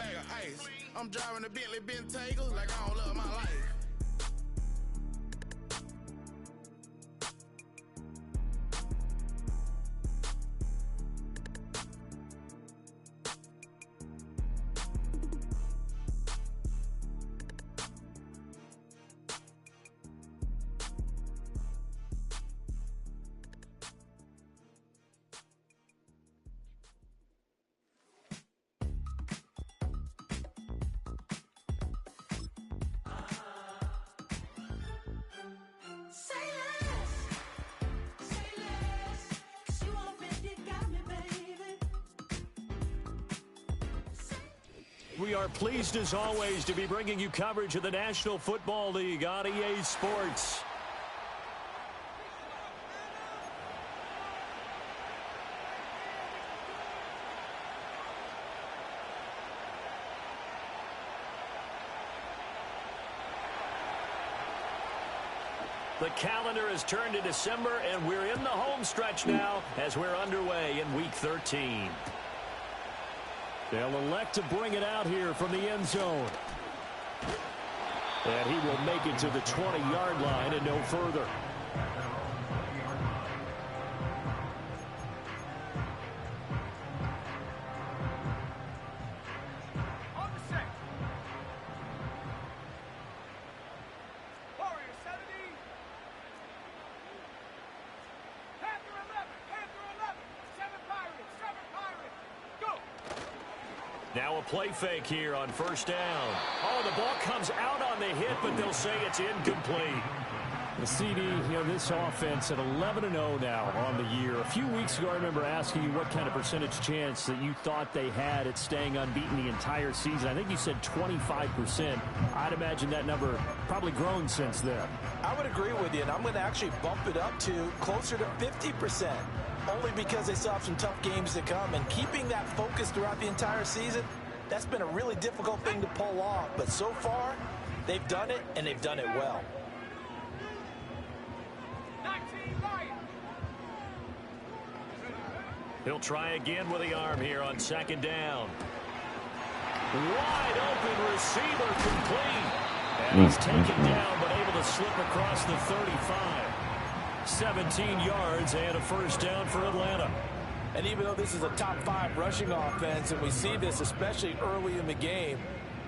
bag of ice. I'm driving a Bentley Bentayga like I don't love my life. We are pleased, as always, to be bringing you coverage of the National Football League on EA Sports. The calendar has turned to December, and we're in the home stretch now as we're underway in Week 13. They'll elect to bring it out here from the end zone. And he will make it to the 20-yard line and no further. Now a play fake here on first down. Oh, the ball comes out on the hit, but they'll say it's incomplete. The CD, this offense at 11-0 now on the year. A few weeks ago, I remember asking you what kind of percentage chance that you thought they had at staying unbeaten the entire season. I think you said 25%. I'd imagine that number probably grown since then. I would agree with you, and I'm going to actually bump it up to closer to 50%. Only because they still have some tough games to come, and keeping that focus throughout the entire season, that's been a really difficult thing to pull off. But so far, they've done it, and they've done it well. He'll try again with the arm here on second down. Wide open receiver complete. And he's taken down, but able to slip across the 35. 17 yards and a first down for Atlanta. And even though this is a top 5 rushing offense, and we see this especially early in the game,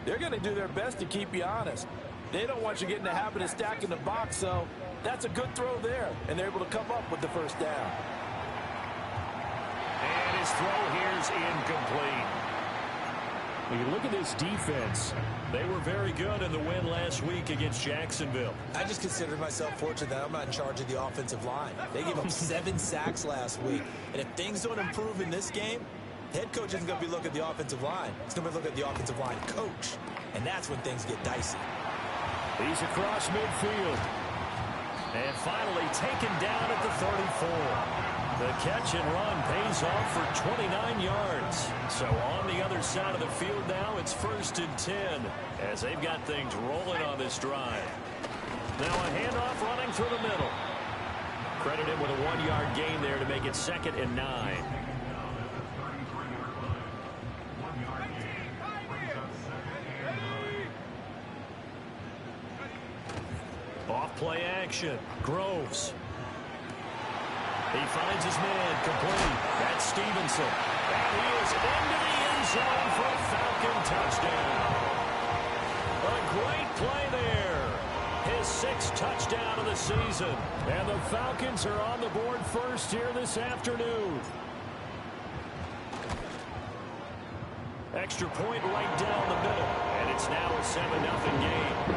they're going to do their best to keep you honest. They don't want you getting the habit of stacking the box, so that's a good throw there, and they're able to come up with the first down. And his throw here's incomplete. When you look at this defense, they were very good in the win last week against Jacksonville. I just consider myself fortunate that I'm not in charge of the offensive line. They gave up 7 sacks last week. And if things don't improve in this game, the head coach isn't going to be looking at the offensive line. He's going to be looking at the offensive line coach. And that's when things get dicey. He's across midfield. And finally taken down at the 34. The catch and run pays off for 29 yards. So on the other side of the field now, it's 1st and 10 as they've got things rolling on this drive. Now a handoff running through the middle. Credit him with a 1-yard gain there to make it 2nd and 9. Off play action. Groves. He finds his man complete. That's Stevenson. And he is into the end zone for a Falcon touchdown. A great play there. His 6th touchdown of the season. And the Falcons are on the board first here this afternoon. Extra point right down the middle. And it's now a 7-0 game.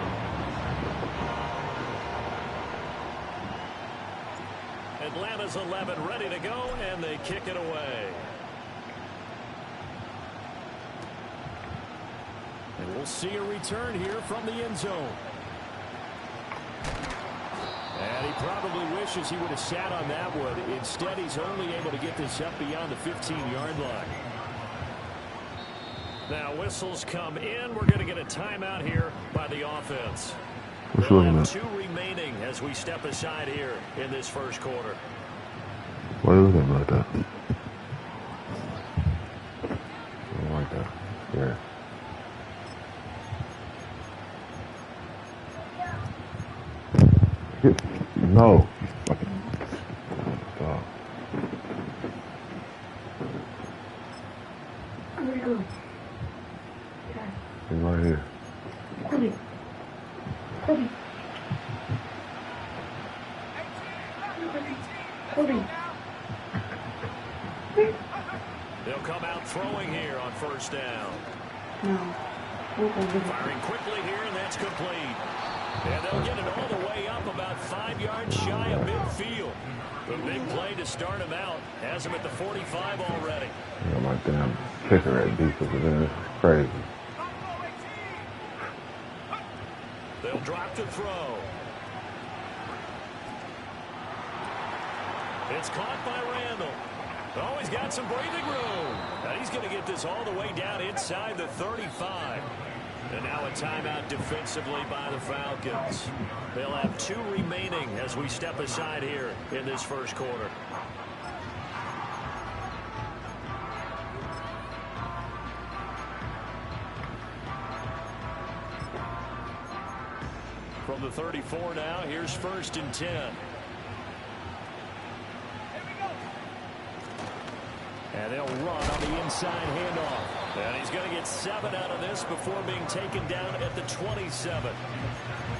Atlanta's 11 ready to go, and they kick it away. And we'll see a return here from the end zone. And he probably wishes he would have sat on that one. Instead, he's only able to get this up beyond the 15-yard line. Now whistles come in. We're going to get a timeout here by the offense. We'll have 2 remaining as we step aside here in this first quarter. Why are you looking like that? I don't like that. Yeah. No. Fucking stop. He's right here. They'll come out throwing here on first down. Firing quickly here, and that's complete. And they'll get it all the way up about 5 yards shy of midfield. The big play to start him out has him at the 45 already. Yeah, my damn kicker at defensive end is crazy. They'll drop to throw. It's caught by Randall. Oh, he's got some breathing room. Now he's going to get this all the way down inside the 35. And now a timeout defensively by the Falcons. They'll have 2 remaining as we step aside here in this first quarter. From the 34 now, here's 1st and 10. And they'll run on the inside handoff. And he's going to get 7 out of this before being taken down at the 27.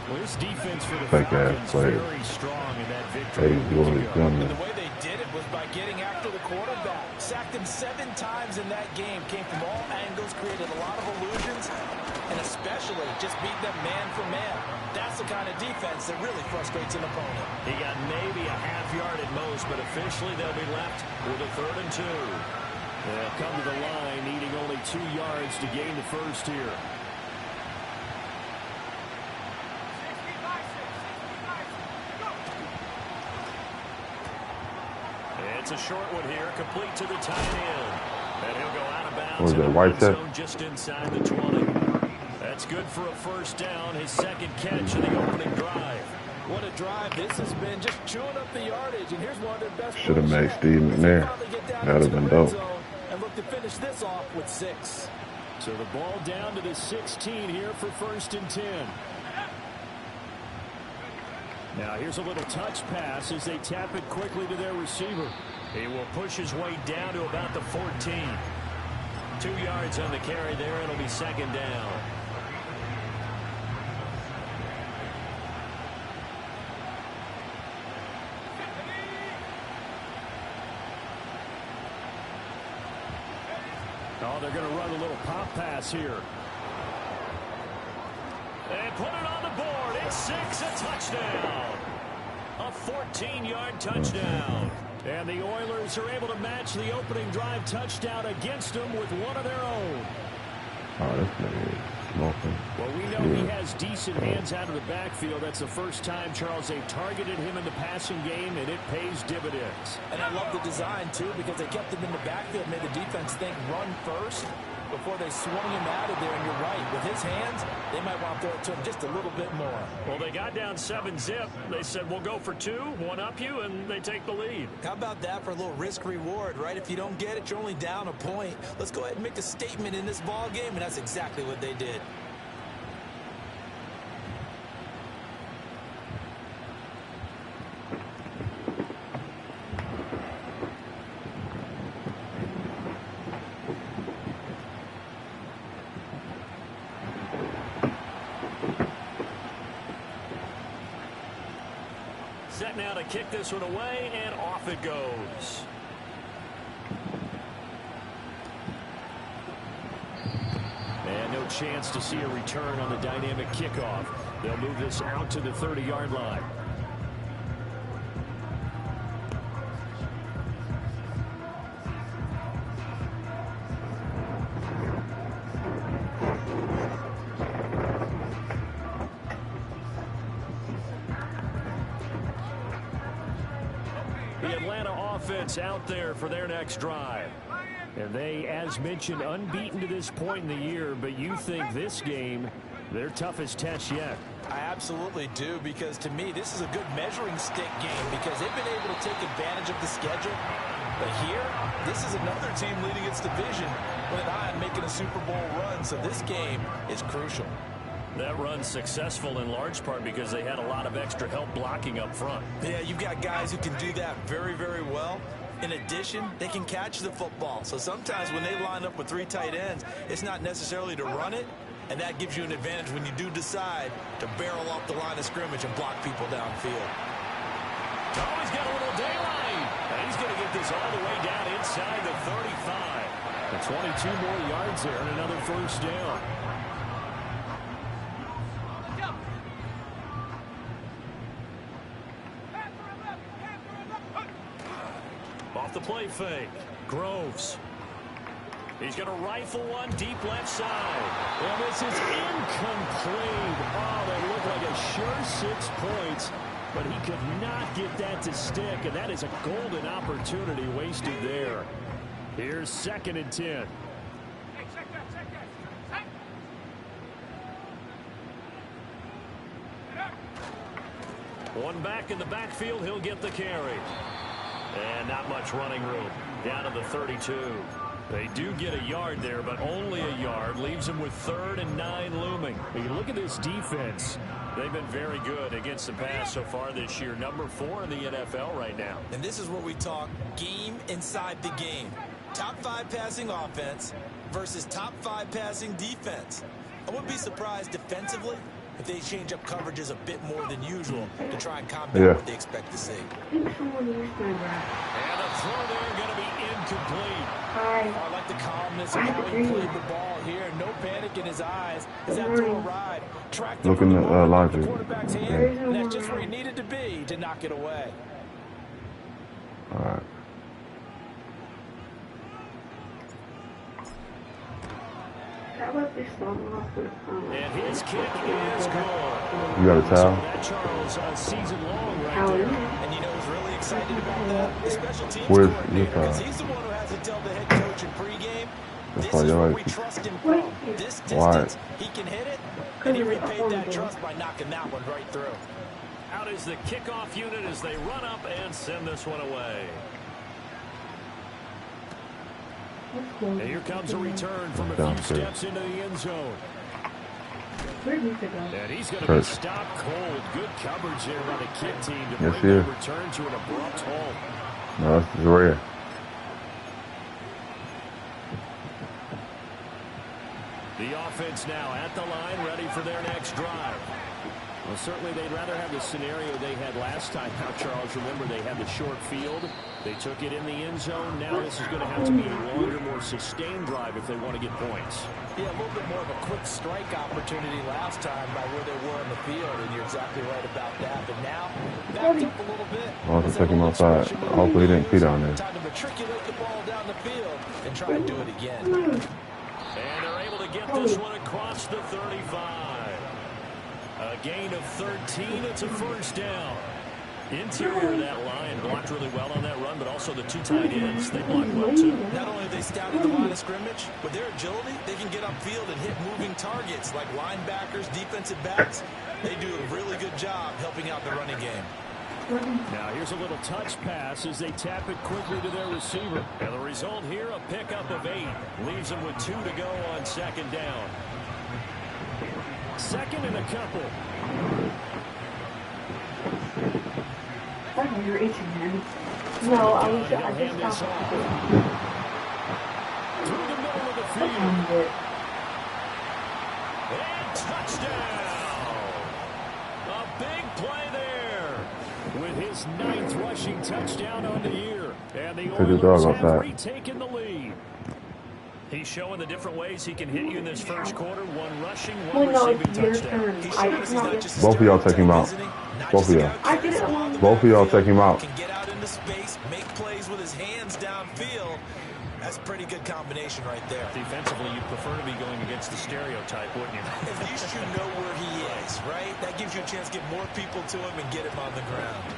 Well, this defense for the Falcons very strong in that victory. And the way they did it was by getting after the quarterback. Sacked him 7 times in that game. Came from all angles, created a lot of illusions, and especially just beat them man for man. That's the kind of defense that really frustrates an opponent. He got maybe a half yard at most, but officially they'll be left with a 3rd and 2. They'll come to the line needing only 2 yards to gain the first here. It's a short one here, complete to the tight end. And he'll go out of bounds in the red zone just inside the 20. That's good for a first down, his 2nd catch of the opening drive. What a drive this has been, just chewing up the yardage, and here's one of their best. Should have made Steve McNair. That would have been dope. And look to finish this off with 6. So the ball down to the 16 here for 1st and 10. Now here's a little touch pass as they tap it quickly to their receiver. He will push his way down to about the 14. 2 yards on the carry there. It'll be 2nd down. Oh, they're going to run a little pop pass here. And put it on the board. It's 6, a touchdown. A 14-yard touchdown. And the Oilers are able to match the opening drive touchdown against them with one of their own. Oh, this nigga is smoking. Well, we know he has decent hands out of the backfield. That's the first time, Charles, they've targeted him in the passing game, and it pays dividends. And I love the design, too, because they kept him in the backfield, made the defense think run first before they swung him out of there. And you're right, with his hands, they might want to throw it to him just a little bit more. Well, they got down 7-zip. They said, we'll go for 2, one up you, and they take the lead. How about that for a little risk-reward, right? If you don't get it, you're only down a point. Let's go ahead and make a statement in this ball game, and that's exactly what they did. Set now to kick this one away, and off it goes. And no chance to see a return on the dynamic kickoff. They'll move this out to the 30-yard line. The Atlanta offense out there for their next drive. And they, as mentioned, unbeaten to this point in the year, but you think this game, their toughest test yet. I absolutely do, because to me, this is a good measuring stick game because they've been able to take advantage of the schedule. But here, this is another team leading its division with an eye on making a Super Bowl run, so this game is crucial. That run's successful in large part because they had a lot of extra help blocking up front. Yeah, you've got guys who can do that very, very well. In addition, they can catch the football. So sometimes when they line up with 3 tight ends, it's not necessarily to run it, and that gives you an advantage when you do decide to barrel off the line of scrimmage and block people downfield. Oh, he's got a little daylight. And he's going to get this all the way down inside the 35. And 22 more yards there and another first down. Off the play fake. Groves. He's going to rifle one deep left side. Well, this is incomplete. Oh, that looked like a sure 6 points, but he could not get that to stick, and that is a golden opportunity wasted there. Here's 2nd and 10. One back in the backfield, he'll get the carry. And not much running room. Down to the 32. They do get a yard there, but only a yard. Leaves them with 3rd and 9 looming. When you look at this defense, they've been very good against the pass so far this year. Number 4 in the NFL right now. And this is where we talk game inside the game. Top 5 passing offense versus top 5 passing defense. I wouldn't be surprised defensively if they change up coverages a bit more than usual to try and combat what they expect to see. And a throw there going to be incomplete. I like the calmness of how he played the ball here. No panic in his eyes. Is that throw a ride? Track the quarterback's hand, and that's just where he needed to be to knock it away. All right. And his kick is good. You got a towel? That Charles season long right there. And you know who's really excited about that? The special teams Where's coordinator, your towel? because he's the one who has to tell the head coach in pregame, That's this why is y'all where like we trust him from. This distance, he can hit it, and he repaid that trust by knocking that one right through. Out is the kickoff unit as they run up and send this one away. and here comes a return from a few steps into the end zone. And he's going to be stopped cold. Good coverage there by the kick team to bring the return to an abrupt halt. No, that's rare. The offense now at the line, ready for their next drive. Well, certainly they'd rather have the scenario they had last time. Now, Charles, remember they had the short field. They took it in the end zone. Now this is going to have to be a longer, more sustained drive if they want to get points. Yeah, a little bit more of a quick strike opportunity last time by where they were on the field, and you're exactly right about that. But now, backed up a little bit. I'll have to take him outside. Hopefully he didn't pee down there. Time to matriculate the ball down the field and try and do it again. And they're able to get this one across the 35. A gain of 13. It's a first down. Interior of that line blocked really well on that run, but also the two tight ends, they blocked well too. Not only have they scouted the line of scrimmage, with their agility, they can get upfield and hit moving targets like linebackers, defensive backs. They do a really good job helping out the running game. Now here's a little touch pass as they tap it quickly to their receiver. And the result here, a pickup of 8. Leaves them with 2 to go on second down. Second and a couple. You're itching, man. No, I just stopped. Through the middle of the field. And touchdown! A big play there. With his 9th rushing touchdown on the year. And the Oilers have retaken the lead. He's showing the different ways he can hit you in this first quarter. One rushing, one receiving touchdown. Both of y'all take him out. Both of y'all. Both of y'all take him out. Can get out into space, make plays with his hands downfield. That's a pretty good combination right there. Defensively, you'd prefer to be going against the stereotype, wouldn't you? At least you know where he is, right? That gives you a chance to get more people to him and get him on the ground.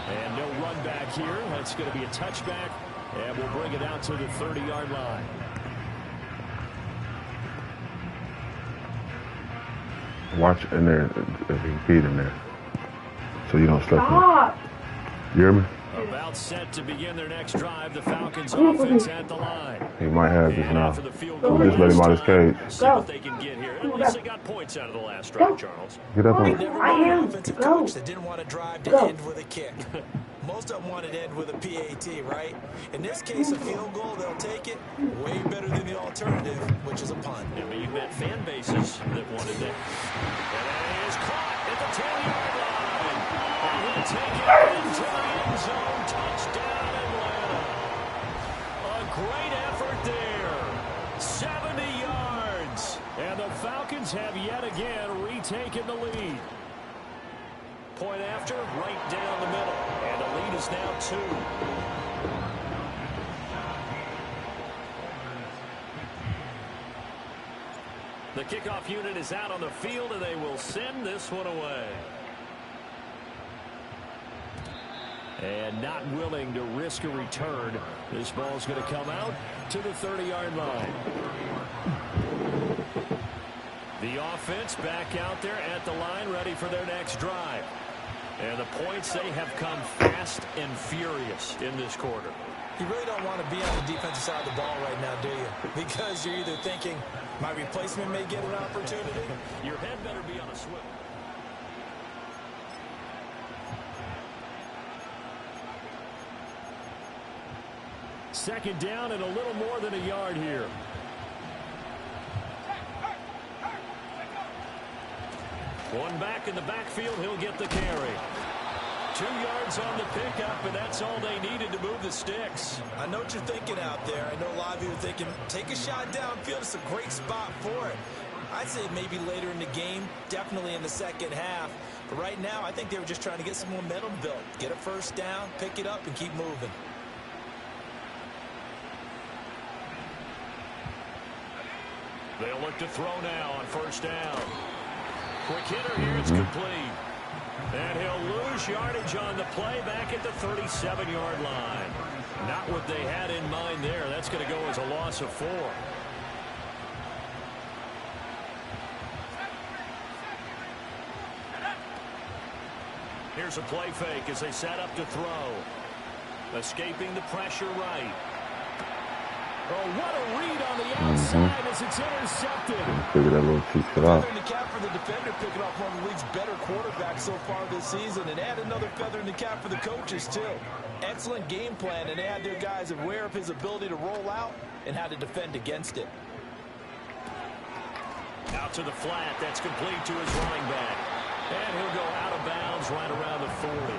And no run back here. That's going to be a touchback. And we'll bring it out to the 30-yard line. Watch in there if he can feed in there, so you don't slip him. You hear me? About set to begin their next drive. The Falcons offense at the line. He might have this now. For the field So goal just let him out his cage. see what they can get here. At least they got points out of the last drive, Charles. Get up on I it. never met an offensive coach that didn't want to drive to end with a kick. Most of them want to end with a PAT, right? In this case, a field goal, they'll take it way better than the alternative, which is a punt. Yeah, but you've met fan bases that wanted that. And it is caught at the 10-yard line. And he'll take it into the end zone. Touchdown, Atlanta. A great effort there. 70 yards. And the Falcons have yet again retaken the lead. Point after, right down the middle. And the lead is now 2. The kickoff unit is out on the field, and they will send this one away. And not willing to risk a return. This ball's going to come out to the 30-yard line. The offense back out there at the line, ready for their next drive. And the points, they have come fast and furious in this quarter. You really don't want to be on the defensive side of the ball right now, do you? Because you're either thinking, my replacement may get an opportunity. Your head better be on a swivel. Second down and a little more than a yard here. One back in the backfield, he'll get the carry. 2 yards on the pickup, and that's all they needed to move the sticks. I know what you're thinking out there. I know a lot of you are thinking, take a shot downfield. It's a great spot for it. I'd say maybe later in the game, definitely in the second half. But right now, I think they were just trying to get some momentum built. Get a first down, pick it up, and keep moving. They'll look to throw now on first down. Quick hitter here, it's complete. And he'll lose yardage on the play back at the 37-yard line. Not what they had in mind there. That's going to go as a loss of 4. Here's a play fake as they set up to throw. Escaping the pressure right. Oh, what a read on the outside as it's intercepted. Figure that little cheap shit out. Feather in the cap for the defender, picking off one of the league's better quarterbacks so far this season, and add another feather in the cap for the coaches, too. Excellent game plan, and they had their guys aware of his ability to roll out and how to defend against it. Out to the flat. That's complete to his running back. And he'll go out of bounds right around the 40.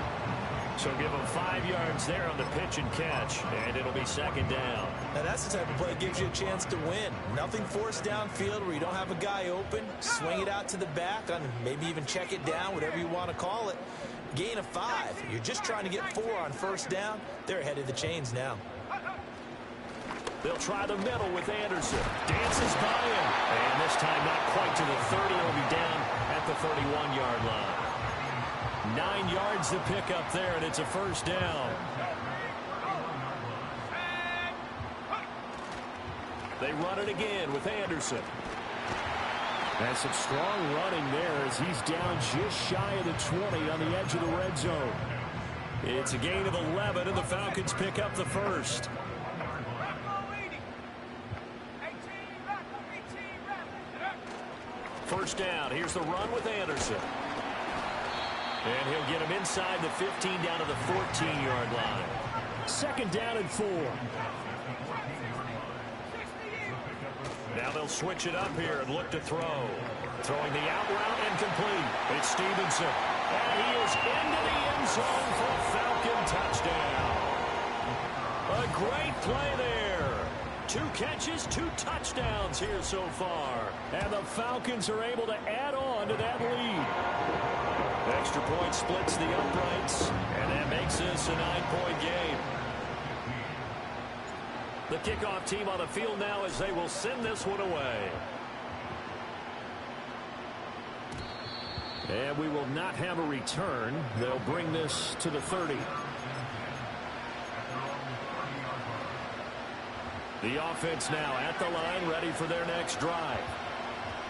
So give him 5 yards there on the pitch and catch, and it'll be second down. Now that's the type of play that gives you a chance to win. Nothing forced downfield where you don't have a guy open. Swing it out to the back, and maybe even check it down, whatever you want to call it. Gain of 5. You're just trying to get 4 on first down. They're ahead of the chains now. They'll try the middle with Anderson. Dances by him. And this time not quite to the 30. He'll be down at the 31-yard line. 9 yards to pick up there, and it's a first down. They run it again with Anderson. And some strong running there as he's down just shy of the 20 on the edge of the red zone. It's a gain of 11, and the Falcons pick up the first. First down. Here's the run with Anderson. And he'll get him inside the 15 down to the 14-yard line. Second down and 4. Now they'll switch it up here and look to throw. Throwing the out route and complete. It's Stevenson. And he is into the end zone for a Falcon touchdown. A great play there. 2 catches, 2 touchdowns here so far. And the Falcons are able to add on to that lead. Extra point splits the uprights, and that makes this a 9-point game. The kickoff team on the field now as they will send this one away. And we will not have a return. They'll bring this to the 30. The offense now at the line, ready for their next drive.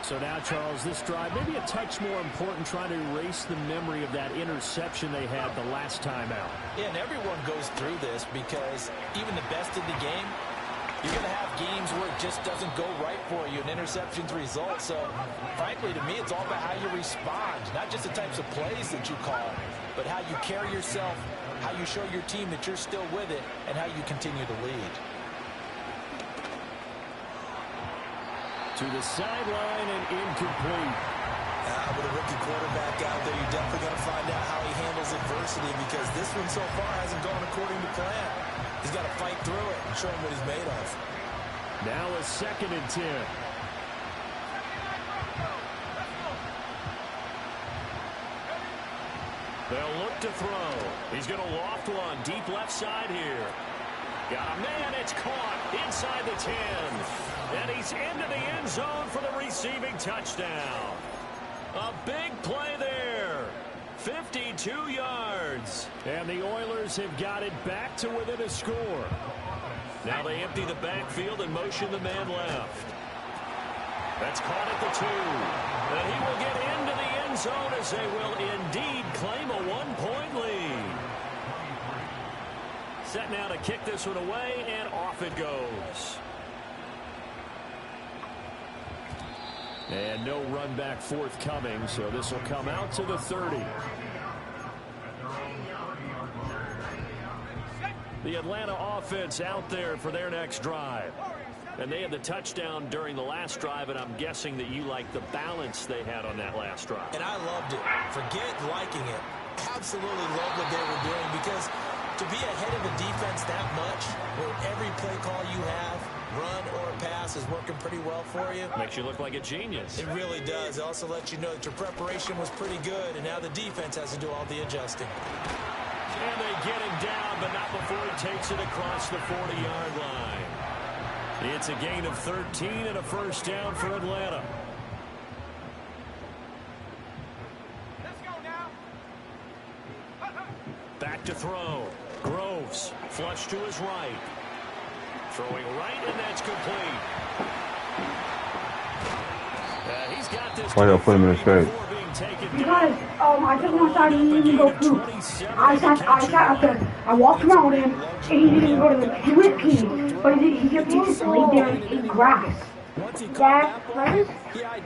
So now, Charles, this drive maybe a touch more important, trying to erase the memory of that interception they had the last time out. Yeah, and everyone goes through this because even the best in the game, you're going to have games where it just doesn't go right for you, and interceptions result. So, frankly, to me, it's all about how you respond, not just the types of plays that you call, but how you carry yourself, how you show your team that you're still with it, and how you continue to lead. To the sideline and incomplete. With a rookie quarterback out there, you're definitely going to find out how he handles adversity, because this one so far hasn't gone according to plan. He's got to fight through it and show him what he's made of. Now a 2nd and 10. They'll look to throw. He's going to loft one deep left side here. Got a man, it's caught inside the 10. And he's into the end zone for the receiving touchdown. A big play there. 52 yards. And the Oilers have got it back to within a score. Now they empty the backfield and motion the man left. That's caught at the 2. And he will get into the end zone as they will indeed claim a 1-point lead. Set now to kick this one away, and off it goes. And no run back forthcoming, so this will come out to the 30. The Atlanta offense out there for their next drive. And they had the touchdown during the last drive, and I'm guessing that you like the balance they had on that last drive. And I loved it. Forget liking it. Absolutely love what they were doing, because to be ahead of the defense that much, where every play call you have, run or pass, is working pretty well for you. Makes you look like a genius. It really does. It also lets you know that your preparation was pretty good, and now the defense has to do all the adjusting. And they get him down, but not before he takes it across the 40-yard line. It's a gain of 13 and a first down for Atlanta. Let's go now. Back to throw. Groves, flush to his right. Throwing right, and that's complete. He's got this. Why y'all put him in his face? Because I took my side and he didn't go through. I sat up there. I walked around him and he didn't go to the drip key. But he just used to lay there and eat grass. Dad, let us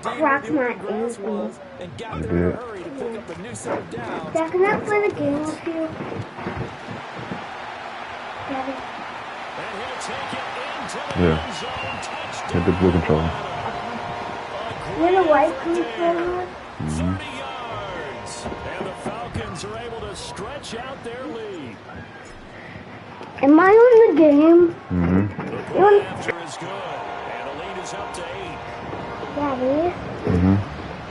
crack my ankle. Dad, can I play the game with you? Daddy. Yeah. Hit the blue controller. You're the white controller? 30 yards. And the Falcons are able to stretch out their lead. Am I on the game? The play after is good. And the lead is up to 8. Daddy,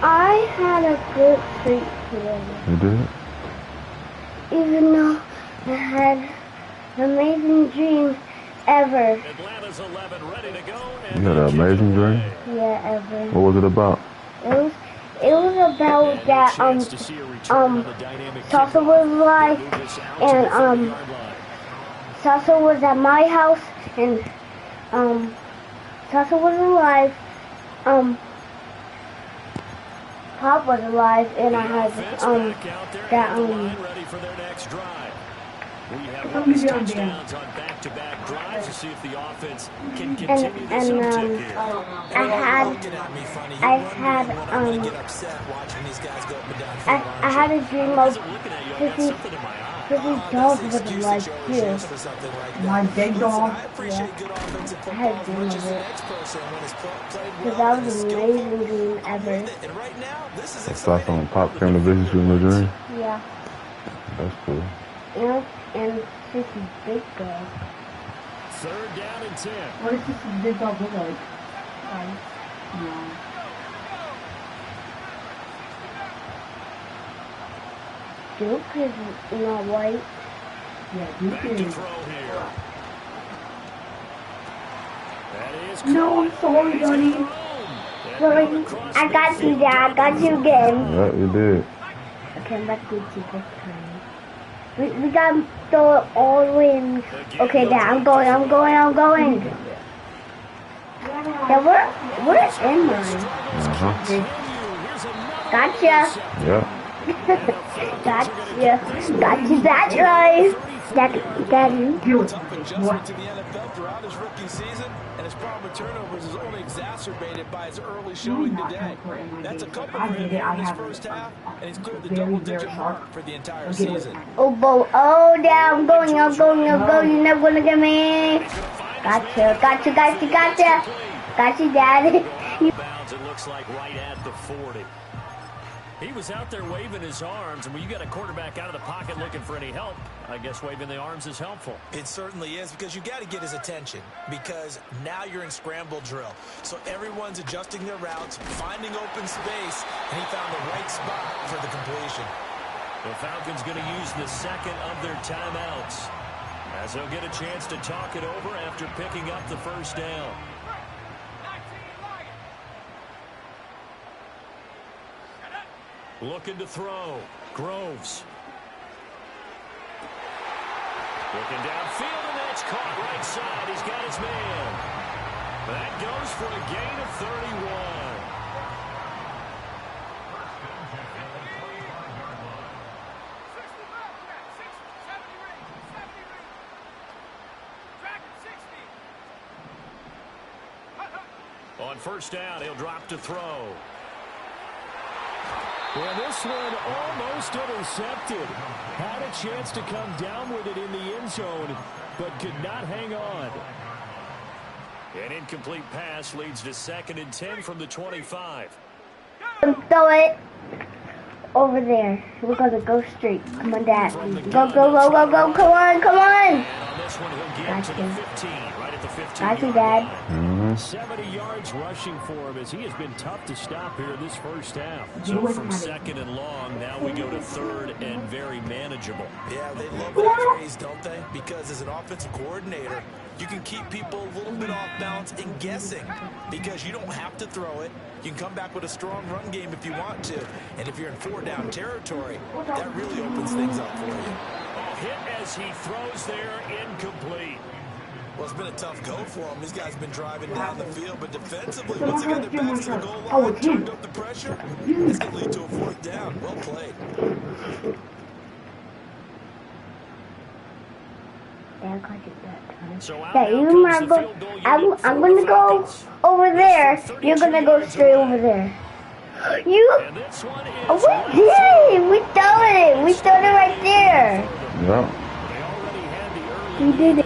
I had a good treat today. You did? Even though I had an amazing dream ever. Atlanta's 11 ready to go. You had an amazing dream? Yeah, ever. What was it about? It was about that Sasa was alive, and Sasa was at my house, and Sasa was alive, Pop was alive, and I had ready for their next drive. We have touchdowns on back-to-back drives to see if the offense can continue this uptick here. I had a dream of 50 dogs with a life too. My big dog. Yeah. I had a dream of it. Because that was an amazing dream ever. I saw some Pop came to visit you in the dream? Yeah. That's cool. Yeah. And this is big dog. 3rd down and 10. What does this big dog look like? No. Duke is not white. Yeah, Duke Back to is. throw here. That is No, I'm sorry, buddy. Sorry, I got you, Dad. I got you again. Yeah, you did. Okay, let's go to this time. We gotta throw it all the way in. Okay, Dad, I'm going. Yeah, we're in mine. Gotcha. Yeah. Gotcha that right. Daddy. Tough adjustment to the NFL throughout his rookie season, and his problem with turnovers is only exacerbated by his early showing today. That's a couple for him here in his first half, and he's cleared the double-digit mark for the entire season. Oh, yeah, I'm going. You're never gonna get me. Gotcha. Gotcha, Daddy. Bounds, it looks like right at the 40. He was out there waving his arms, and when you got a quarterback out of the pocket looking for any help, I guess waving the arms is helpful. It certainly is, because you got to get his attention, because now you're in scramble drill. So everyone's adjusting their routes, finding open space, and he found the right spot for the completion. The Falcons going to use the second of their timeouts, as they'll get a chance to talk it over after picking up the first down. Looking to throw. Groves. Looking downfield, and that's caught right side. He's got his man. That goes for a gain of 31. On first down, he'll drop to throw. Well, this one almost intercepted. Had a chance to come down with it in the end zone, but could not hang on. An incomplete pass leads to 2nd and 10 from the 25. Throw it over there. We're gonna go straight. Come on, Dad. Go. Come on. And on this one, he'll get to the 15, right at the 15. Gotcha, Dad. 70 yards rushing for him, as he has been tough to stop here in this first half. So from 2nd and long, now we go to 3rd and very manageable. Yeah, they love that phrase, don't they? Because as an offensive coordinator, you can keep people a little bit off balance and guessing, because you don't have to throw it. You can come back with a strong run game if you want to. And if you're in 4-down territory, that really opens things up for you. Oh, hit as he throws there, incomplete. Well, it's been a tough go for him. These guys have been driving down the field, but defensively, once they got their backs to the goal line, turned up the pressure, it's going to lead to a 4th down. Well played. Yeah, you remember, I'm gonna go over there. You're gonna go straight over there. We did it! We started right there. Yeah. We did it.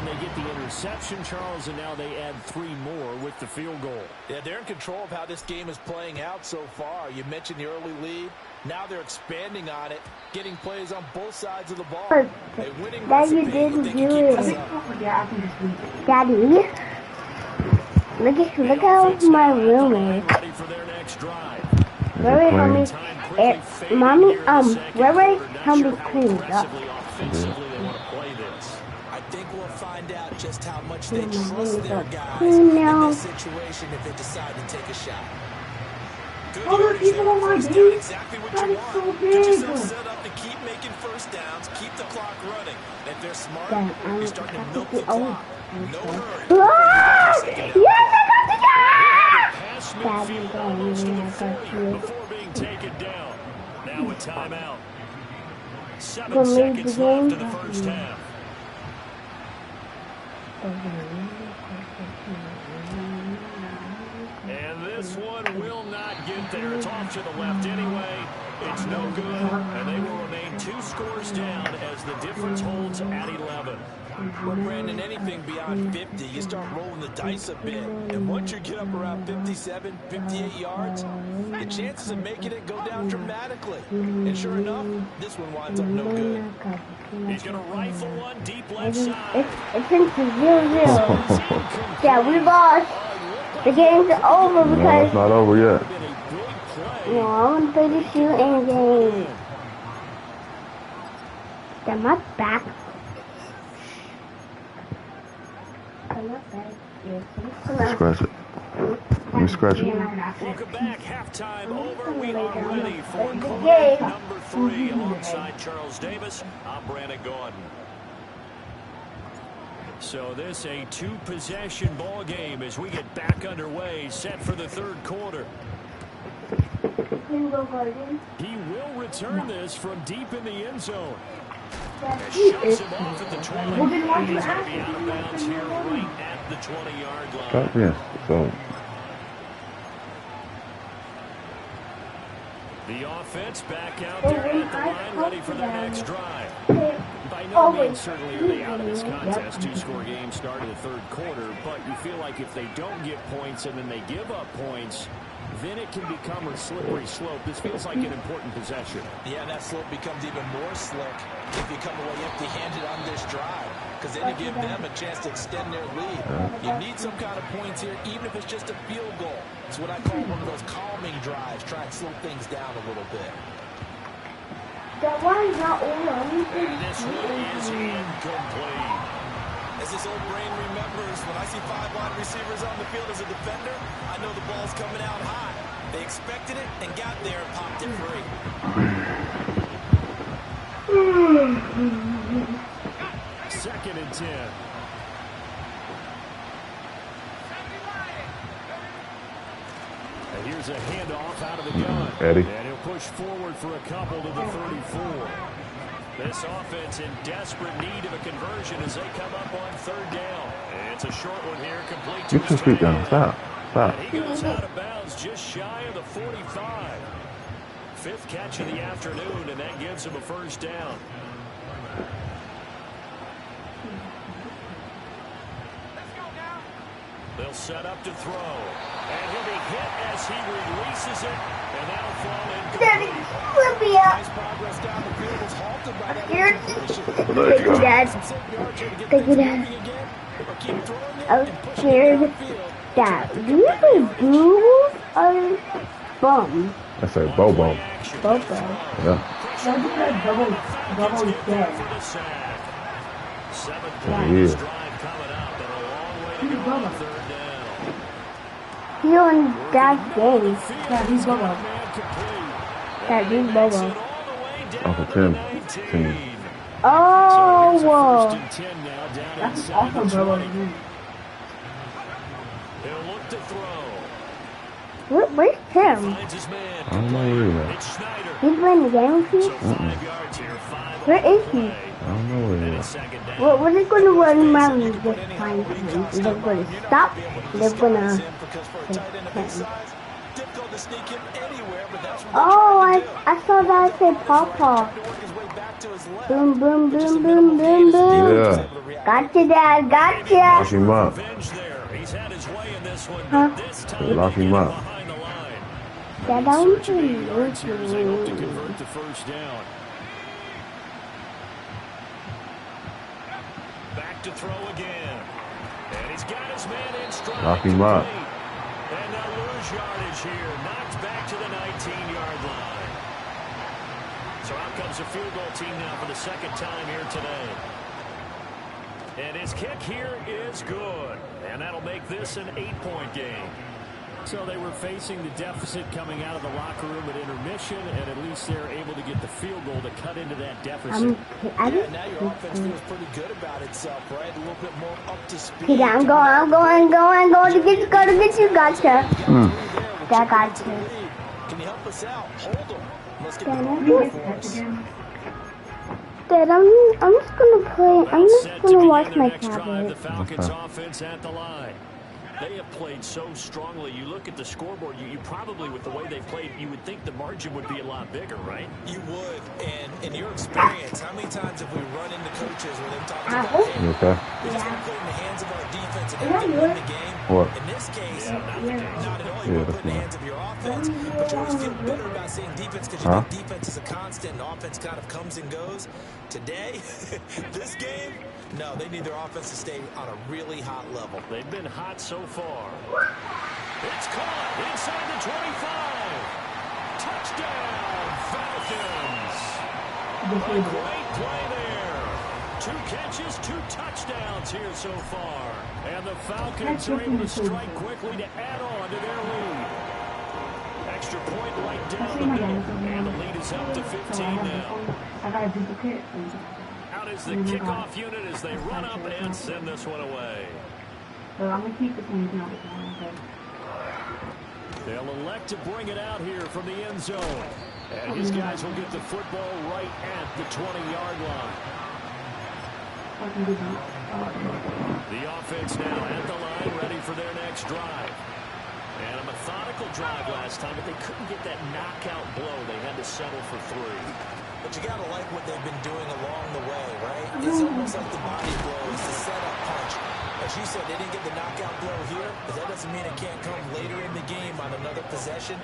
Interception, Charles, and now they add 3 more with the field goal. Yeah, they're in control of how this game is playing out so far. You mentioned the early lead. Now they're expanding on it, getting plays on both sides of the ball. Daddy didn't do it. Daddy, look how my room is. Ready for their next drive. Mommy, help me clean it up. I think we'll find out just how much they trust their guys in this situation if they decide to take a shot. Other people on my Exactly what that you is want. so Get big. yourself set up to keep making first downs, keep the clock running. And if they're smart, you're starting to milk the clock. No hurry. Ah! Yes, I Pass got the midfield guy! almost to the Daddy, 40 before being taken down. Now a timeout. 7 Go lead seconds the left game. in the first half. And this one will not get there. It's off to the left anyway. It's no good, and they will remain 2 scores down as the difference holds at 11. Well, Brandon, anything beyond 50, you start rolling the dice a bit. And once you get up around 57, 58 yards, the chances of making it go down dramatically. And sure enough, this one winds up no good. He's going to rifle one deep left side. It's into 0-0. Yeah, we lost. The game's over No, because it's not over yet. no, I want to play the shooting game. Got my back. Scratch it. Let me scratch it. Welcome back. Halftime over. We are ready for quarter number 3 alongside Charles Davis. I'm Brandon Gordon. So this a two-possession ball game as we get back underway, set for the third quarter. He will return this from deep in the end zone. Shoves him off at the 20. He's going to be out of bounds here right at the 20-yard line. Yeah, so. The offense back out there at the line, ready for their next drive. By no means certainly are they out of this contest. Two-score game started the third quarter, but you feel like if they don't get points and then they give up points, then it can become a slippery slope. This feels like an important possession. Yeah, that slope becomes even more slick if you come away empty-handed on this drive, because then you give them a chance to extend their lead. You need some kind of points here, even if it's just a field goal. It's what I call one of those calming drives. Try and slow things down a little bit. That one is not all on. And this one is incomplete. As this old brain remembers, when I see 5 wide receivers on the field as a defender, I know the ball's coming out high. They expected it and got there and popped it free. Second and 10. And here's a handoff out of the gun. Eddie. And he'll push forward for a couple to the 34. This offense in desperate need of a conversion as they come up on third down. And it's a short one here, complete to Get your feet down. Stop. Stop. And he goes out of bounds just shy of the 45. Fifth catch of the afternoon, and that gives him a first down. They'll set up to throw. And he'll be hit as he releases it. And that'll fall in. Daddy, let me out. Nice progress down the field was halted by that Here. incompletion. Thank you, Dad. Thank you, Dad. I'm scared that you do a bum. That's a Bobo. Bobo. Yeah. That's a double dead. Yeah. He's on that game. Yeah, he's Bobo. Yeah, he's Bobo. Off of 10. Oh, whoa. That's awesome, Bobo. He'll look to throw. Where's Tim? I don't know where he's at. He's playing the game with you? Where is he? I don't know where he's at. We're just going to run around and just find him. They're going to stop. They're going to hit him. Oh, I saw that say Pawpaw. Boom, boom, boom, boom, boom, boom. Yeah. Gotcha, Dad. Gotcha. Lock him up. Huh? Lock him up. Dad, I want to convert the first down. Back to throw again. And he's got his man in stride. Lock him up. And they'll lose yardage here. Knocked back to the 19-yard line. So out comes a field goal team now for the second time here today. And his kick here is good. And that'll make this an 8-point game. So they were facing the deficit coming out of the locker room at intermission, and at least they're able to get the field goal to cut into that deficit. Now your offense feels pretty good about itself, right? A little bit more up to speed. Okay, I'm going to get you, gotcha. That got you. Can you help us out? Hold them. Let's get the Dad, ball going for us. Dad, I'm just gonna play. I'm just gonna watch my tablet. The Falcons offense at the line. They have played so strongly. You look at the scoreboard, you probably, with the way they played, you would think the margin would be a lot bigger, right? You would. And in your experience, how many times have we run into coaches where they've talked about, hey, You okay? we just want to put it in the hands of our defense and have to win the game? What? In this case, not at all. You want to put it in the hands of your offense, but you always feel better about saying defense because you think defense is a constant and offense kind of comes and goes. Today, this game, no, they need their offense to stay on a really hot level. They've been hot so far. It's caught inside the 25. Touchdown, Falcons. A great play there. 2 catches, 2 touchdowns here so far. And the Falcons are able to strike quickly to add on to their lead. Extra point right down the middle. And the lead is up to 15 now. I got a duplicate. Out out is the kickoff unit as they run up and send this one away. So I'm going to keep the same thing. Okay. They'll elect to bring it out here from the end zone. And his guys will get the football right at the 20-yard line. The offense now at the line, ready for their next drive. And a methodical drive last time, but they couldn't get that knockout blow. They had to settle for 3. But you got to like what they've been doing along the way, right? It's almost like the body blow is the setup punch. As you said, they didn't get the knockout blow here, but that doesn't mean it can't come later in the game on another possession.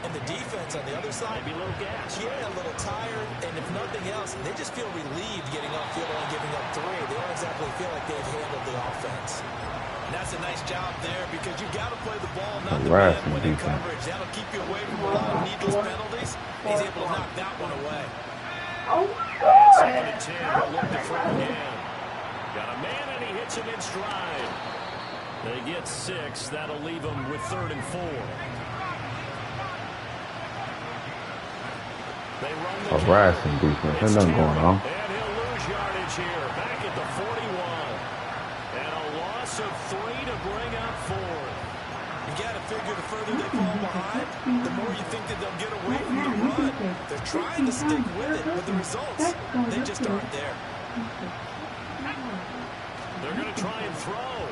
And the defense on the other side, maybe a little gas. Yeah, a little tired. And if nothing else, they just feel relieved getting upfield and giving up 3. They don't exactly feel like they've handled the offense. And that's a nice job there because you've got to play the ball, not the man when in coverage. That'll keep you away from a lot of needless penalties. He's able to knock that one away. Oh, my God. Second and 10, they'll look to throw again. Got a man, and he hits him in stride. They get 6. That'll leave them with 3rd and 4. They run the harassing defense. There's nothing going on. And he'll lose yardage here, back at the 41. And a loss of 3 to bring up 4. You got to figure the further they fall behind, the more you think that they'll get away from the run. They're trying to stick with it, but the results, they just aren't there. They're going to try and throw.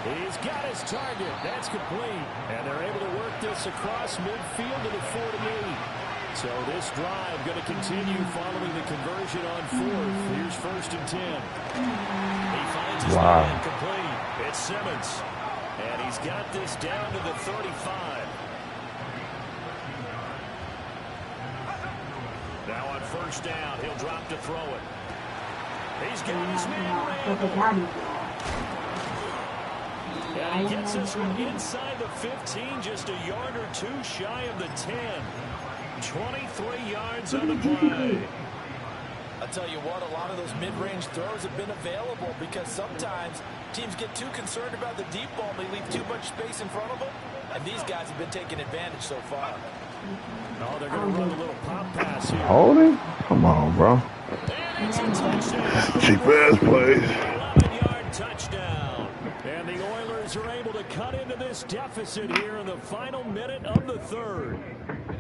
He's got his target. That's complete. And they're able to work this across midfield to the 48. So this drive going to continue following the conversion on 4th. Here's 1st and 10. He finds his man complete. It's Simmons. And he's got this down to the 35. Now on 1st down, he'll drop to throw it. He's got his man. And he gets this one inside the 15, just a yard or 2 shy of the 10. 23 yards on the play. I'll tell you what, a lot of those mid-range throws have been available because sometimes teams get too concerned about the deep ball. They leave too much space in front of them, and these guys have been taking advantage so far. Oh, they're going to run a little pop pass here. Holding? Come on, bro. And it's a touchdown. Cheap ass plays. 11-yard touchdown. And the Oilers are able to cut into this deficit here in the final minute of the 3rd.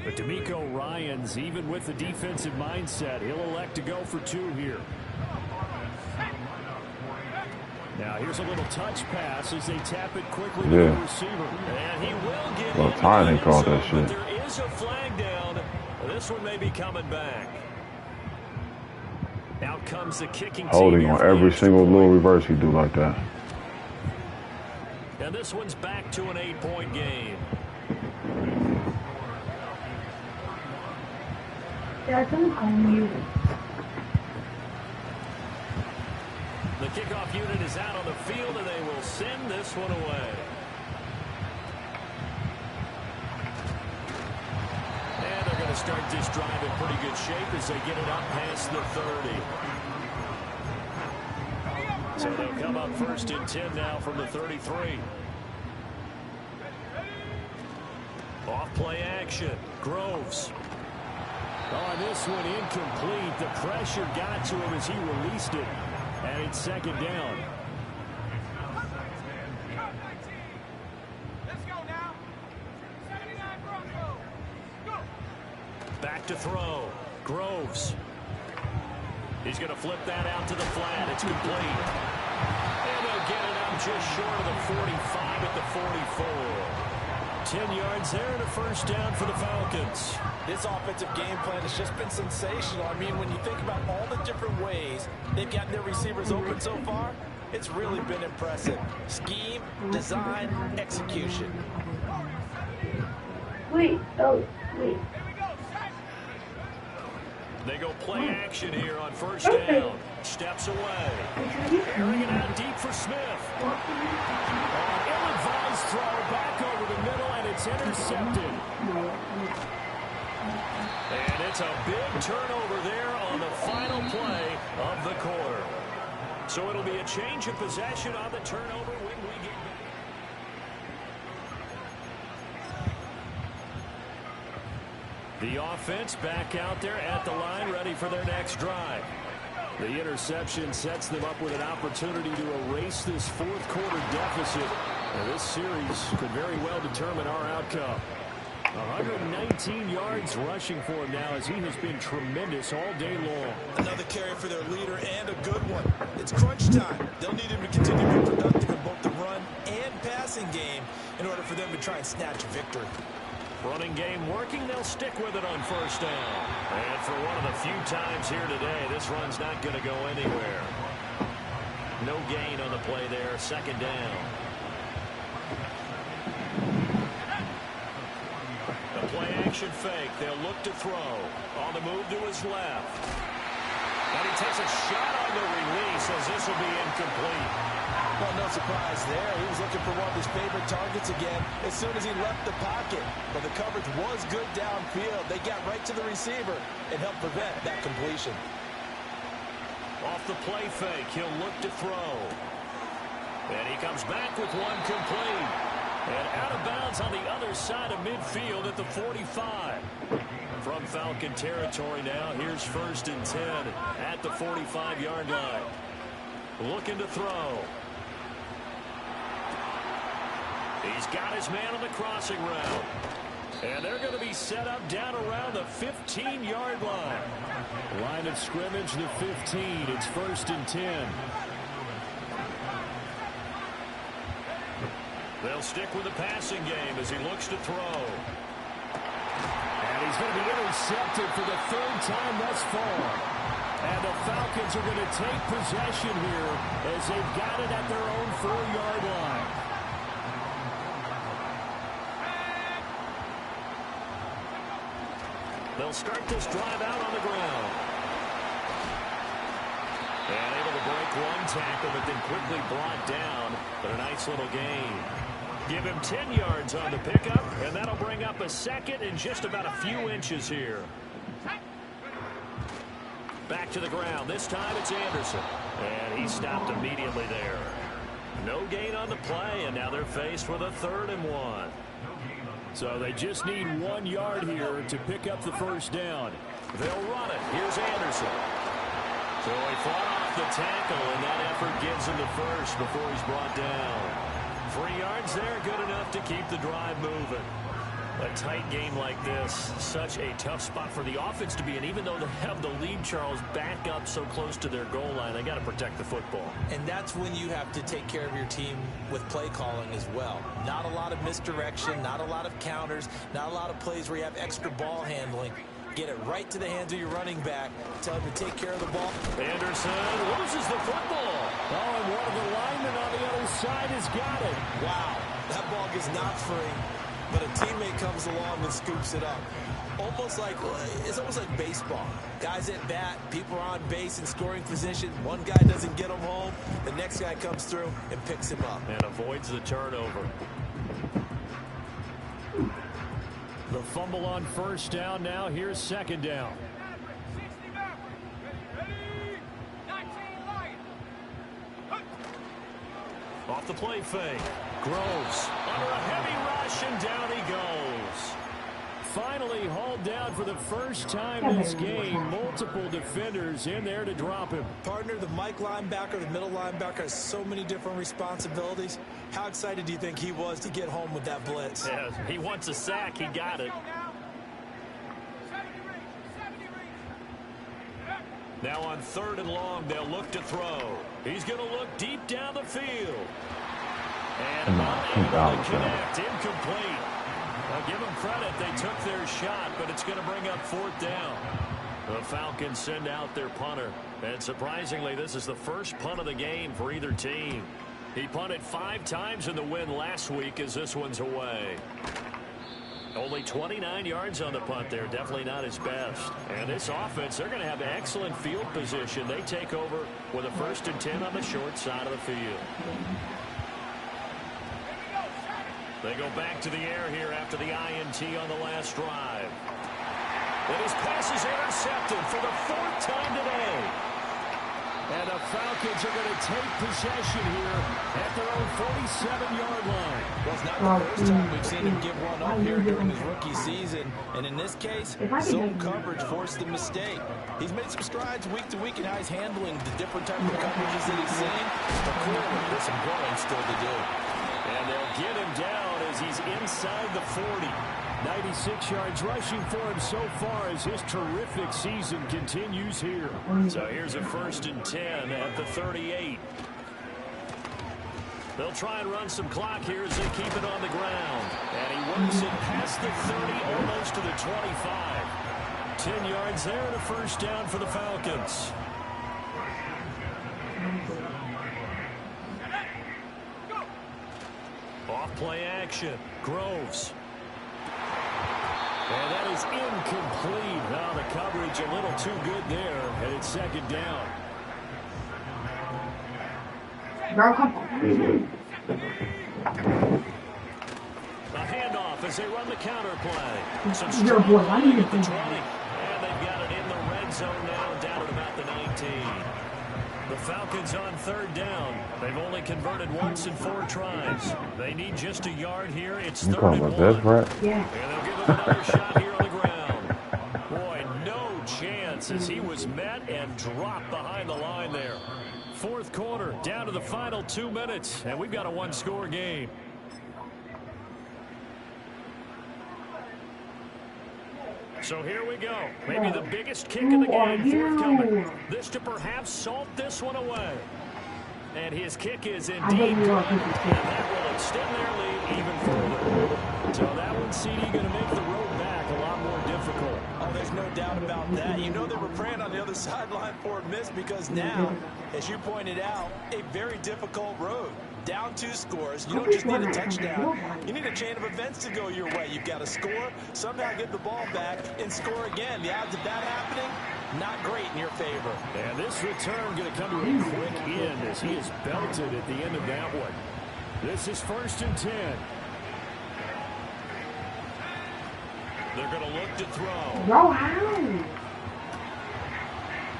But D'Amico Ryans, even with the defensive mindset, he'll elect to go for 2 here. Now here's a little touch pass as they tap it quickly to the receiver. And he will get well, Tiny called that shit. There is a flag down. This one may be coming back. Out comes the kicking holding team on every single little reverse he do like that. And this one's back to an 8-point game. Yeah, someone's calling you. The kickoff unit is out on the field, and they will send this one away. And they're going to start this drive in pretty good shape as they get it up past the 30. So they'll come up 1st and 10 now from the 33. Off play action. Groves. On this one, incomplete. The pressure got to him as he released it. And it's 2nd down. Back to throw. Groves. He's going to flip that out to the flat. It's complete. And they'll get it up just short of the 45 at the 44. 10 yards there and a 1st down for the Falcons. This offensive game plan has just been sensational. I mean, when you think about all the different ways they've gotten their receivers open so far, it's really been impressive. Scheme, design, execution. Wait. They go play action here on 1st down. Steps away. Carrying it out deep for Smith. Ill-advised throw back over the middle, and it's intercepted. And it's a big turnover there on the final play of the quarter. So it'll be a change of possession on the turnover when we get back. The offense back out there at the line, ready for their next drive. The interception sets them up with an opportunity to erase this fourth quarter deficit. And this series could very well determine our outcome. 119 yards rushing for him now as he has been tremendous all day long. Another carry for their leader and a good one. It's crunch time. They'll need him to continue to be productive in both the run and passing game in order for them to try and snatch a victory. Running game working, they'll stick with it on first down. And for one of the few times here today, this run's not going to go anywhere. No gain on the play there, second down. The play action fake, they'll look to throw. On the move to his left. And he takes a shot on the release as this will be incomplete. Well, no surprise there. He was looking for one of his favorite targets again as soon as he left the pocket. But the coverage was good downfield. They got right to the receiver and helped prevent that completion. Off the play fake, he'll look to throw. And he comes back with one complete. And out of bounds on the other side of midfield at the 45. From Falcon territory now, here's 1st and 10 at the 45-yard line. Looking to throw. He's got his man on the crossing route. And they're going to be set up down around the 15-yard line. Line of scrimmage, the 15. It's 1st and 10. They'll stick with the passing game as he looks to throw. And he's going to be intercepted for the 3rd time thus far. And the Falcons are going to take possession here as they've got it at their own 4-yard line. They'll start this drive out on the ground. And able to break one tackle, but then quickly brought down. But a nice little gain. Give him 10 yards on the pickup, and that'll bring up a second and just about a few inches here. Back to the ground. This time it's Anderson. And he stopped immediately there. No gain on the play, and now they're faced with a 3rd and 1. So they just need 1 yard here to pick up the first down. They'll run it. Here's Anderson. So he fought off the tackle, and that effort gives him the first before he's brought down. 3 yards there, good enough to keep the drive moving. A tight game like this, such a tough spot for the offense to be in. Even though they have the lead, Charles, back up so close to their goal line, they got to protect the football. And that's when you have to take care of your team with play calling as well. Not a lot of misdirection, not a lot of counters, not a lot of plays where you have extra ball handling. Get it right to the hands of your running back. Tell him to take care of the ball. Anderson loses the football. Oh, and one of the linemen on the other side has got it. Wow, that ball is not free, but a teammate comes along and scoops it up. It's almost like baseball. Guys at bat, people are on base in scoring position. One guy doesn't get him home. The next guy comes through and picks him up. And avoids the turnover. The fumble on first down now. Here's second down. Off the play fake. Groves under a heavy rush, and down he goes. Finally hauled down for the first time this game. Multiple defenders in there to drop him. Partner, the Mike linebacker, the middle linebacker has so many different responsibilities. How excited do you think he was to get home with that blitz? Yeah, he wants a sack. He got it. Now on 3rd and long, they'll look to throw. He's going to look deep down the field. And unable to connect. Incomplete. I'll give them credit. They took their shot, but it's going to bring up 4th down. The Falcons send out their punter. And surprisingly, this is the first punt of the game for either team. He punted 5 times in the win last week as this one's away. Only 29 yards on the punt there. Definitely not his best. And this offense, they're going to have excellent field position. They take over with a 1st and 10 on the short side of the field. They go back to the air here after the INT on the last drive. And his pass is intercepted for the 4th time today. And the Falcons are going to take possession here at their own 47-yard line. Well, it's not the first time we've seen him give one up here during his rookie season. And in this case, zone coverage forced the mistake. He's made some strides week to week in how he's handling the different type of coverages that he's seeing. But clearly, there's some growing still to do. And they'll get him down as he's inside the 40. 96 yards rushing for him so far as his terrific season continues here. So here's a 1st and 10 at the 38. They'll try and run some clock here as they keep it on the ground. And he works it past the 30, almost to the 25. 10 yards there and a 1st down for the Falcons. Off play action. Groves. And that is incomplete. Now the coverage a little too good there, and it's 2nd down. A handoff as they run the counter play. Some strong running at the 20. And they've got it in the red zone now, down at about the 19. The Falcons on 3rd down. They've only converted once in 4 tries. They need just a yard here. It's 3rd and 1. Yeah. And they'll give him another shot here on the ground. Boy, no chance as he was met and dropped behind the line there. 4th quarter, down to the final 2 minutes, and we've got a 1-score game. So here we go. Maybe the biggest kick of the game forthcoming. This to perhaps salt this one away. And his kick is indeed good. And that will extend their lead even further. So that one, CD, going to make the road back a lot more difficult. Oh, there's no doubt about that. You know they were praying on the other sideline for a miss because now, as you pointed out, a very difficult road. Down 2 scores. You don't just need a touchdown. You need a chain of events to go your way. You've got to score, somehow get the ball back, and score again. The odds of that happening, not great in your favor. And this return going to come to a quick end as he is belted at the end of that one. This is 1st and 10. They're going to look to throw.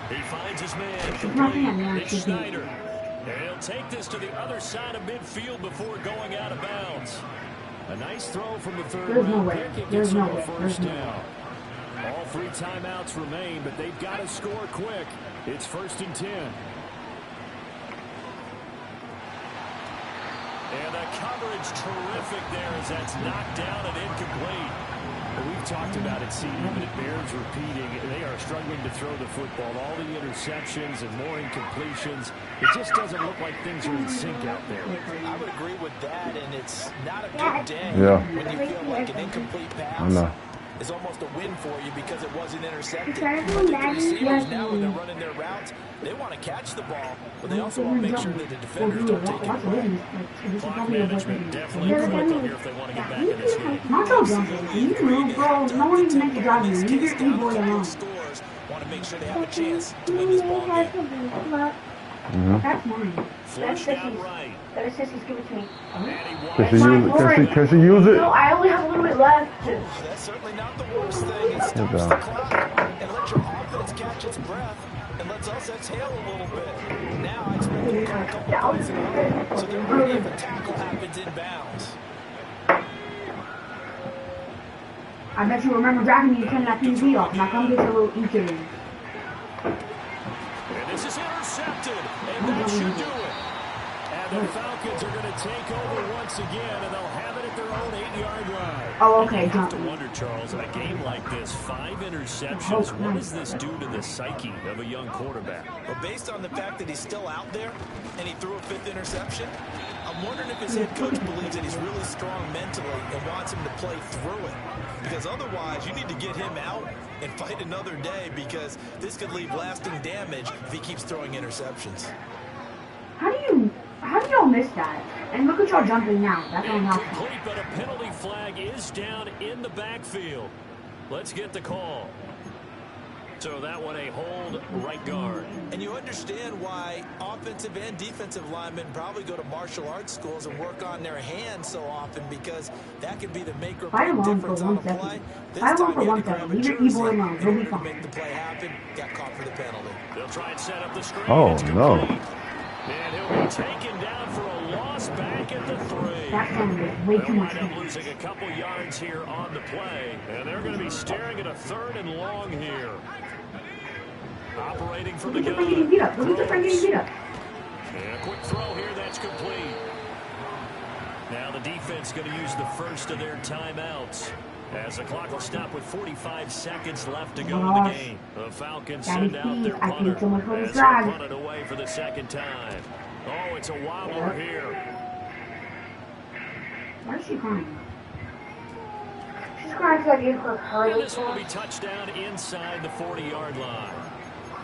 He finds his man complete. It's Schneider. And he'll take this to the other side of midfield before going out of bounds. A nice throw from the 3rd round pick. It gets him a 1st down. All 3 timeouts remain, but they've got to score quick. It's 1st and 10. And the coverage terrific there as that's knocked down and incomplete. We've talked about it, CD, but it bears repeating. They are struggling to throw the football. All the interceptions and more incompletions. It just doesn't look like things are in sync out there. I would agree with that, and it's not a good day when you feel like an incomplete pass is almost a win for you because it wasn't intercepted. I think the receivers now, when they're running their routes, they want to catch the ball, but they also want to make sure that the defenders don't take it away. Clock management definitely critical here if they want to get back in this game. No one even makes a drive. You get boy alone. Scores want to make sure they have a chance to win this ball game. That's mine. Flush down right. That is Sissy's. Give it to me. Can she use it? No, I only have a little bit left. That's certainly not the worst thing. It stops the clock and lets your offense catch its breath and lets us exhale a little bit. Now I expect them to come a couple plays in a row, so they're ready if a tackle happens inbounds. I bet you remember driving me to turn that TV off. Now come get your little Easter egg. And this is intercepted, and that should do it. And the Falcons are going to take over once again, and they'll have it at their own 8-yard line. Oh, okay. You have to wonder, Charles, in a game like this, 5 interceptions, what does this do to the psyche of a young quarterback? Well, based on the fact that he's still out there and he threw a 5th interception, I'm wondering if his head coach believes that he's really strong mentally and wants him to play through it. Because otherwise, you need to get him out and fight another day because this could leave lasting damage if he keeps throwing interceptions. How do y'all miss that? And look at y'all jumping now. That's on y'all. Incomplete, but a penalty flag is down in the backfield. Let's get the call. So that one a hold right guard. And you understand why offensive and defensive linemen probably go to martial arts schools and work on their hands so often, because that can be the make or break difference on a play. This time he had to grab a jersey in order to make the play happen. Got caught for the penalty. They'll try and set up the screen. Oh, no. And he'll be taken down for a loss back at the 3. That sounded way too much. They'll wind up losing a couple yards here on the play. And they're going to be staring at a 3rd and long here. Operating from the gun. Look at the getting beat up. And a quick throw here, that's complete. Now the defense going to use the first of their timeouts, as the clock will stop with 45 seconds left to go in the game. The Falcons send out their punter as they punt it away for the 2nd time. Oh, it's a wobbler here. Why is she crying? She's crying because I gave her her. And this one will be touchdown inside the 40-yard line.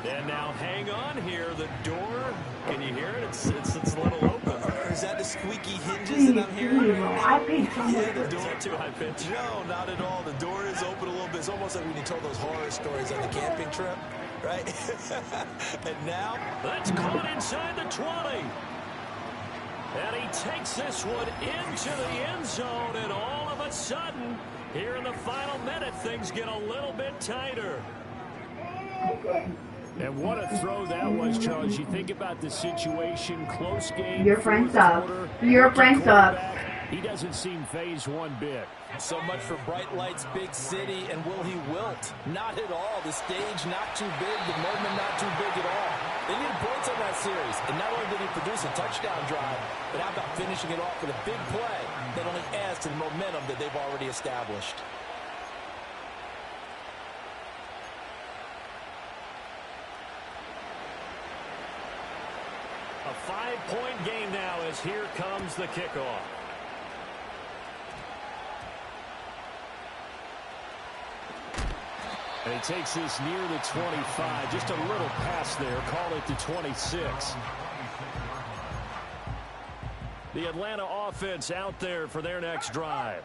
And now hang on here. The door, can you hear it? It's a little open. Or is that the squeaky hinges that I'm hearing? I paid so much. Yeah, the Is door. that too high pitch? No, not at all. The door is open a little bit. It's almost like when you told those horror stories on the camping trip, right? And now, That's caught inside the 20. And he takes this one into the end zone, and all of a sudden, here in the final minute, things get a little bit tighter. And what a throw that was, Charles. You think about the situation, close game. Your friend's up. Your friend's up. He doesn't seem phased one bit. so much for bright lights, big city, and will he wilt? Not at all. The stage not too big, the moment not too big at all. They needed points on that series, and not only did he produce a touchdown drive, but how about finishing it off with a big play that only adds to the momentum that they've already established. A 5-point game now as here comes the kickoff. And he takes this near the 25. Just a little pass there. Call it the 26. The Atlanta offense out there for their next drive.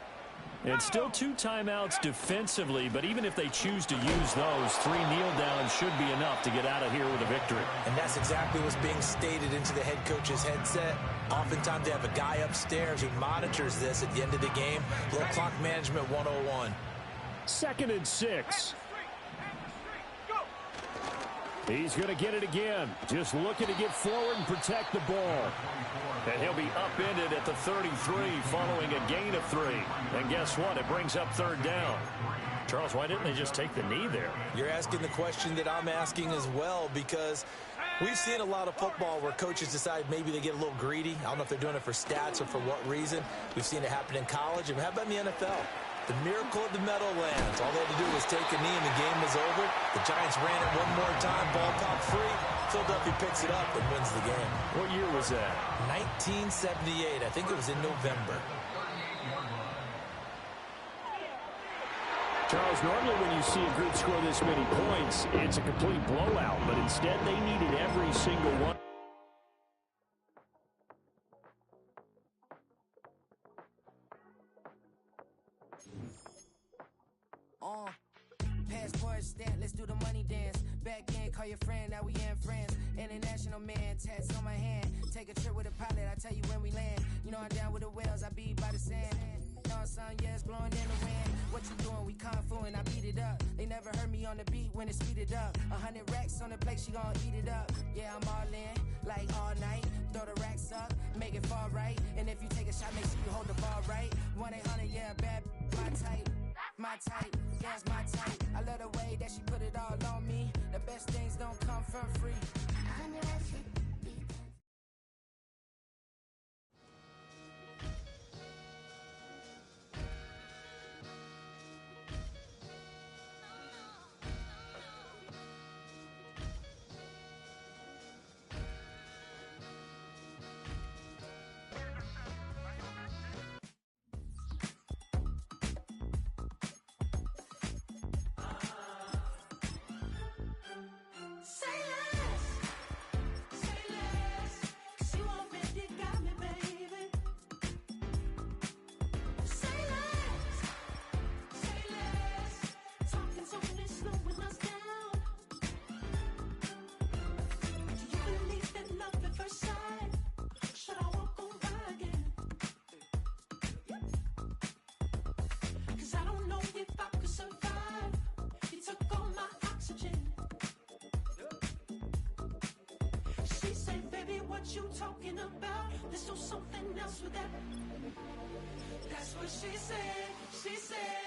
And still 2 timeouts defensively, but even if they choose to use those, 3 kneel downs should be enough to get out of here with a victory. And that's exactly what's being stated into the head coach's headset. Oftentimes they have a guy upstairs who monitors this at the end of the game. Little clock management 101. 2nd and 6. He's going to get it again. Just looking to get forward and protect the ball. And he'll be upended at the 33 following a gain of 3. And guess what? It brings up 3rd down. Charles, why didn't they just take the knee there? You're asking the question that I'm asking as well, because we've seen a lot of football where coaches decide maybe they get a little greedy. I don't know if they're doing it for stats or for what reason. We've seen it happen in college. And how about in the NFL? The miracle of the Meadowlands. All they had to do was take a knee and the game was over. The Giants ran it one more time. Ball popped free. Philadelphia picks it up and wins the game. What year was that? 1978. I think it was in November. Charles, normally when you see a group score this many points, it's a complete blowout. But instead, they needed every single one. Passport stamp, let's do the money dance. Back in, call your friend, now we in France. International man, tats on my hand. Take a trip with a pilot, I tell you when we land. You know I'm down with the whales, I be by the sand. On sun, yeah, it's blowing in the wind. What you doing? We kung fu and I beat it up. They never heard me on the beat when it speeded up. 100 racks on the plate, she gon' eat it up. Yeah, I'm all in, like all night. Throw the racks up, make it fall right. And if you take a shot, make sure you hold the ball right. 1-800, yeah, bad, my type. My type, yeah, it's my type. I love the way that she put it all on me. The best things don't come for free. you talking about? There's no something else with that. That's what she said. She said.